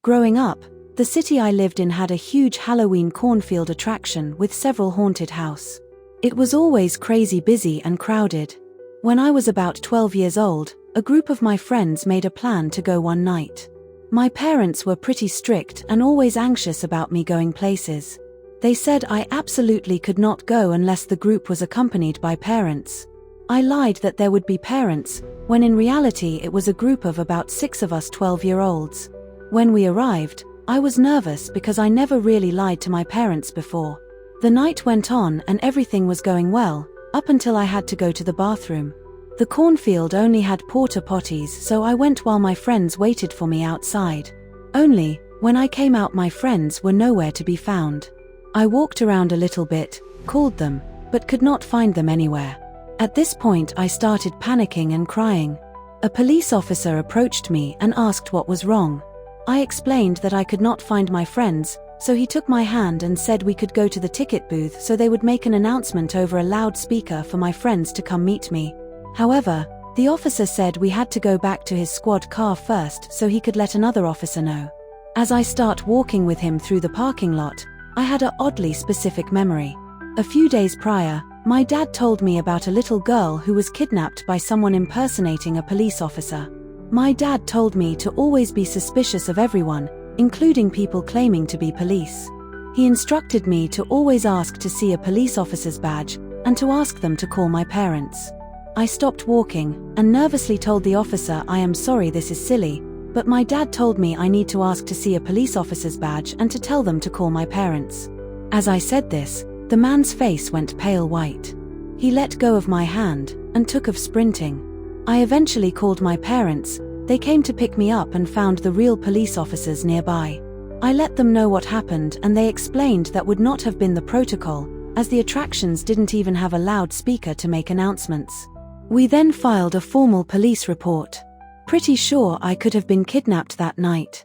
Growing up, the city I lived in had a huge Halloween cornfield attraction with several haunted houses. It was always crazy busy and crowded. When I was about 12 years old, a group of my friends made a plan to go one night. My parents were pretty strict and always anxious about me going places. They said I absolutely could not go unless the group was accompanied by parents. I lied that there would be parents, when in reality it was a group of about 6 of us 12-year-olds. When we arrived, I was nervous because I never really lied to my parents before. The night went on and everything was going well, up until I had to go to the bathroom. The cornfield only had porta potties, so I went while my friends waited for me outside. Only, when I came out, my friends were nowhere to be found. I walked around a little bit, called them, but could not find them anywhere. At this point I started panicking and crying. A police officer approached me and asked what was wrong. I explained that I could not find my friends, so he took my hand and said we could go to the ticket booth so they would make an announcement over a loudspeaker for my friends to come meet me. However, the officer said we had to go back to his squad car first so he could let another officer know. As I start walking with him through the parking lot, I had an oddly specific memory. A few days prior, my dad told me about a little girl who was kidnapped by someone impersonating a police officer. My dad told me to always be suspicious of everyone, including people claiming to be police. He instructed me to always ask to see a police officer's badge and to ask them to call my parents. I stopped walking and nervously told the officer, "I am sorry, this is silly, but my dad told me I need to ask to see a police officer's badge and to tell them to call my parents." As I said this, the man's face went pale white. He let go of my hand and took off sprinting. I eventually called my parents. They came to pick me up and found the real police officers nearby. I let them know what happened and they explained that would not have been the protocol, as the attractions didn't even have a loudspeaker to make announcements. We then filed a formal police report. Pretty sure I could have been kidnapped that night.